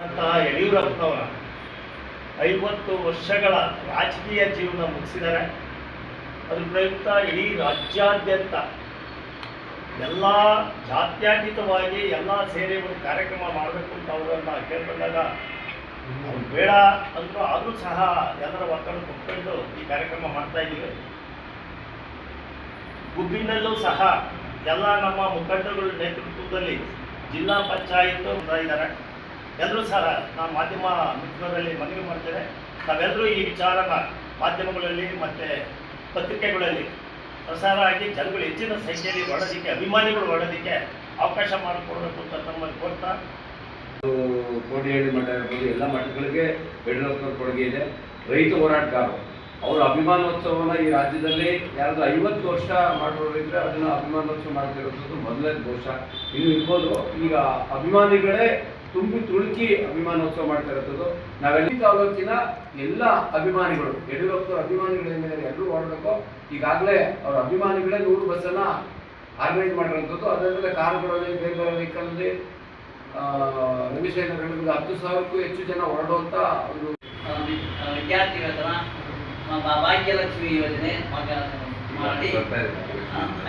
ಅಂತ ಯಡಿಯೂರಪ್ಪನವರ 50 ವರ್ಷಗಳ ರಾಜಕೀಯ ಜೀವನ ಮುಗಿಸಿದ್ದಾರೆ. ಅದ್ರ ಪ್ರಯುಕ್ತ ಇಡೀ ರಾಜ್ಯಾದ್ಯಂತ ಎಲ್ಲ ಜಾತ್ಯತೀತವಾಗಿ ಎಲ್ಲ ಸೇರಿ ಒಂದು ಕಾರ್ಯಕ್ರಮ ಮಾಡಬೇಕು ಅಂತ ಅವರನ್ನು ಕೇಳ್ಕೊಂಡಾಗ ಅವ್ರು ಬೇಡ ಅಂದರೂ ಆದರೂ ಸಹ ಎಲ್ಲರ ಒತ್ತಡ ಕೊಟ್ಕೊಂಡು ಈ ಕಾರ್ಯಕ್ರಮ ಮಾಡ್ತಾ ಇದ್ದೀವಿ. ಗುಬ್ಬಿನಲ್ಲೂ ಸಹ ಎಲ್ಲ ನಮ್ಮ ಮುಖಂಡಗಳ ನೇತೃತ್ವದಲ್ಲಿ ಜಿಲ್ಲಾ ಪಂಚಾಯತ್ ಇದ್ದಾರೆ. ಎಲ್ಲರೂ ಸಹ ನಾನು ಮಾಧ್ಯಮ ಮಿತ್ರರಲ್ಲಿ ಮನವಿ ಮಾಡ್ತೇನೆ, ತಾವೆಲ್ಲರೂ ಈ ವಿಚಾರನ ಮಾಧ್ಯಮಗಳಲ್ಲಿ ಮತ್ತು ಪತ್ರಿಕೆಗಳಲ್ಲಿ ಪ್ರಸಾರ ಆಗಿ ಜನಗಳು ಹೆಚ್ಚಿನ ಸಂಖ್ಯೆಯಲ್ಲಿ ಒಳೋದಕ್ಕೆ, ಅಭಿಮಾನಿಗಳು ಒಳೋದಕ್ಕೆ ಅವಕಾಶ ಮಾಡಿಕೊಡ್ಬೇಕು ಅಂತ ತಮ್ಮಲ್ಲಿ ಕೋರ್ತಾ ಕೋಡಿಹಳ್ಳಿ ಮಠ ಇರ್ಬೋದು, ಎಲ್ಲ ಮಠಗಳಿಗೆ ಯಡಿಯೂರಪ್ಪನವ್ರ ಕೊಡುಗೆ ಇದೆ. ರೈತ ಹೋರಾಟಗಾರರು ಅವರ ಅಭಿಮಾನೋತ್ಸವನ ಈ ರಾಜ್ಯದಲ್ಲಿ ಯಾರಾದ್ರೂ 50 ವರ್ಷ ಮಾಡೋರಿದ್ರೆ ಅದನ್ನು ಅಭಿಮಾನೋತ್ಸವ ಮಾಡ್ತಿರೋದು ಮೊದಲನೇ ದೋಷ. ಇನ್ನು ಇರ್ಬೋದು, ಈಗ ಅಭಿಮಾನಿಗಳೇ ತುಂಬಿ ತುಳುಕಿ ಅಭಿಮಾನೋತ್ಸವ ಮಾಡ್ತಾ ಇರೋದು. ನಾವೆಲ್ಲ ತಾಲೂಕಿನ ಎಲ್ಲ ಅಭಿಮಾನಿಗಳು, ಯಡಿಯೂರಪ್ಪನವ್ರ ಅಭಿಮಾನಿಗಳು ಏನಿದ್ದಾರೆ ಎಲ್ಲರೂ ಮಾಡಬೇಕು. ಈಗಾಗಲೇ ಅವ್ರ ಅಭಿಮಾನಿಗಳೇ 100 ಬಸ್ಸನ್ನು ಆರ್ಗನೈಸ್ ಮಾಡಿರೋಂಥದ್ದು. ಅದರಿಂದ ಕಾರುಗಳಲ್ಲಿ, ಬೇರೆ ಬೇರೆ ವೆಹಿಕಲಲ್ಲಿ ರಮೇಶ್ 10,000ಕ್ಕೂ ಹೆಚ್ಚು ಜನ ಹೊರಡುವಂಥ ಒಂದು ವಿದ್ಯಾರ್ಥಿ ವೇತನ, ಭಾಗ್ಯಲಕ್ಷ್ಮಿ ಯೋಜನೆ ಮಾಡಿ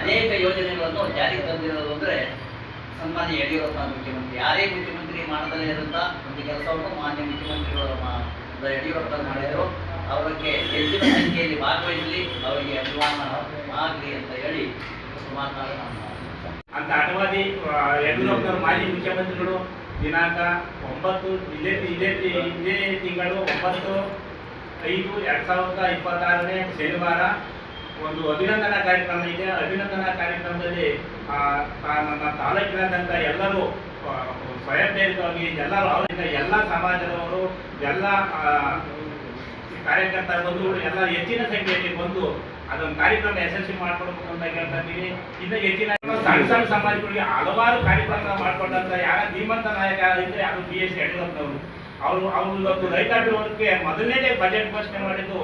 ಅನೇಕ ಯೋಜನೆಗಳನ್ನು ಜಾರಿಗೆ ತಂದಿರೋದು ಅಂದರೆ ಸನ್ಮಾನ್ಯ ಯಡಿಯೂರಪ್ಪ ಮುಖ್ಯಮಂತ್ರಿ. ಯಾರೇ ಮುಖ್ಯಮಂತ್ರಿ ಮಾಡದಲ್ಲೇ ಇರುತ್ತಾ ಒಂದು ಕೆಲಸವನ್ನು ಮಾನ್ಯ ಮುಖ್ಯಮಂತ್ರಿಗಳು ಯಡಿಯೂರಪ್ಪ ಮಾಡಿದರು. ಅವರಿಗೆ ಹೆಚ್ಚಿನ ಸಂಖ್ಯೆಯಲ್ಲಿ ಭಾಗವಹಿಸಲಿ, ಅವರಿಗೆ ಅಭಿಮಾನ ಆಗಲಿ ಅಂತ ಹೇಳಿ ಮಾತನಾಡೋಣ ಅಂತ ಅಟವಾದಿ ಯಡಿಯೂರಪ್ಪನವರು ಮಾಜಿ ಮುಖ್ಯಮಂತ್ರಿಗಳು ದಿನಾಂಕ 9 ಇದೇ ತಿಂಗಳು 9/5/2026 ಶನಿವಾರ ಒಂದು ಅಭಿನಂದನಾ ಕಾರ್ಯಕ್ರಮ ಇದೆ. ಅಭಿನಂದನಾ ಕಾರ್ಯಕ್ರಮದಲ್ಲಿ ನಮ್ಮ ತಾಲೂಕಿನಾದ್ಯಂತ ಎಲ್ಲರೂ ಸ್ವಯಂ ಪ್ರೇರಿತವಾಗಿ ಎಲ್ಲರೂ ಅವರಿಂದ ಎಲ್ಲ ಸಮಾಜದವರು, ಎಲ್ಲ ಕಾರ್ಯಕರ್ತರ ಬಂಧುಗಳು ಎಲ್ಲ ಹೆಚ್ಚಿನ ಸಂಖ್ಯೆಯಲ್ಲಿ ಬಂದು ಅದೊಂದು ಕಾರ್ಯಕ್ರಮ ಯಶಸ್ವಿ ಮಾಡ್ಕೊಡ್ಬೇಕು ಅಂತ ಹೇಳ್ತಾ ಇದ್ದೀವಿ. ಇನ್ನು ಹೆಚ್ಚಿನ ಸಣ್ಣ ಸಮಾಜಗಳಿಗೆ ಹಲವಾರು ಕಾರ್ಯಕ್ರಮ ಮಾಡಿಕೊಂಡಂತ ಯಾರ ಧೀಮಂತ ನಾಯಕ ಇದ್ರೆ ಅದು BS ಯಡಿಯೂರಪ್ಪನವರು. ಅವರು ಇವತ್ತು ರೈತಾಭಿವೃದ್ಧಿಗೆ ಮೊದಲನೇ ಬಜೆಟ್ ಘೋಷಣೆ ಮಾಡಿದ್ದು,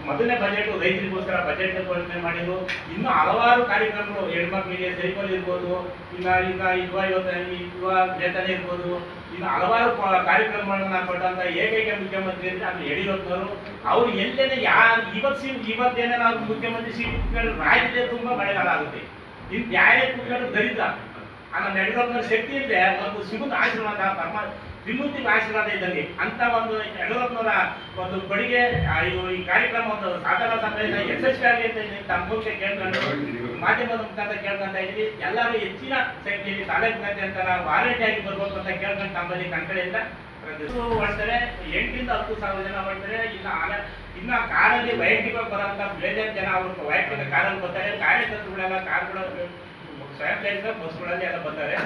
ಮೊದಲನೇ ಬಜೆಟ್ ರೈತರಿಗೋಸ್ಕರ ಬಜೆಟ್ ಘೋಷಣೆ ಮಾಡಿದ್ದು. ಇನ್ನು ಹಲವಾರು ಕಾರ್ಯಕ್ರಮಗಳು ಹೆಣ್ಮಕ್ಳಿಗೆ ಸೈಕಲ್ ಇರ್ಬೋದು, ಯುವ ವೇತನ ಇರ್ಬೋದು, ಇನ್ನು ಹಲವಾರು ಕಾರ್ಯಕ್ರಮಗಳನ್ನ ಕೊಟ್ಟಂತ ಏಕೈಕ ಮುಖ್ಯಮಂತ್ರಿ ಅಂದ್ರೆ ಅದು ಯಡಿಯೂರಪ್ಪನವರು. ಅವ್ರು ಎಲ್ಲೇನೆ ಇವತ್ತೇನೇ ನಾವು ಮುಖ್ಯಮಂತ್ರಿ ಸೀಟ್ ಕುತ್ಕೊಂಡು ರಾಜ್ಯದಲ್ಲಿ ತುಂಬಾ ಮಳೆಗಾಲ ಆಗುತ್ತೆ. ಇನ್ನು ಯಾರೇ ಕುತ್ಕೊಂಡು ದರಿದ್ರ ನಮ್ಮ ಯಡಿಯೂರಪ್ಪನವ್ರ ಶಕ್ತಿ ಇದ್ರೆ ಒಂದು ಸಿಗುತ್ತ ಆಶೀರ್ವಾದ, ವಿಮುಕ್ತಿಗೆ ಆಶೀರ್ವಾದ ಇದ್ದಲ್ಲಿ ಅಂತ ಒಂದು ಯಡಿಯೂರಪ್ಪನವರ ಒಂದು ಕೊಡುಗೆ ಈ ಕಾರ್ಯಕ್ರಮ ಒಂದು ಸಾಧನ ಸಭೆಯಿಂದ ಯಶಸ್ವಿಯಾಗಿ ಅಂತ ತಮ್ಮ ಮೂಲಕ ಕೇಳ್ಕೊಂಡು, ಮಾಧ್ಯಮದ ಮುಖಾಂತರ ಕೇಳ್ಕೊಂತ ಇದ್ವಿ. ಎಲ್ಲರೂ ಹೆಚ್ಚಿನ ಸಂಖ್ಯೆಯಲ್ಲಿ ತಾಲೂಕಿನಾದ್ಯಂತ ವಾರಂಟಿ ಆಗಿ ಬರ್ಬೇಕು ಅಂತ ಕೇಳ್ಕೊಂಡು ತಮ್ಮಲ್ಲಿ ಕಣ್ಕಡೆಯಿಂದ ಮಾಡ್ತಾರೆ. 8 ರಿಂದ 10,000 ಜನ ಮಾಡ್ತಾರೆ. ಇನ್ನ ಕಾರಲ್ಲಿ ವೈಯಕ್ತಿಕವಾಗಿ ಬರೋಂಥ ಬೇಜಾರು ಜನ ಅವರು ವೈಯಕ್ತಿಕ ಕಾರಲ್ಲಿ ಬರ್ತಾರೆ. ಕಾರ್ಯಕರ್ತರುಗಳೆಲ್ಲ ಕಾರ್ಗಳು ಸ್ವಯಂ ಪ್ರೇರಿತ ಬಸ್ಗಳಲ್ಲಿ ಎಲ್ಲ ಬರ್ತಾರೆ.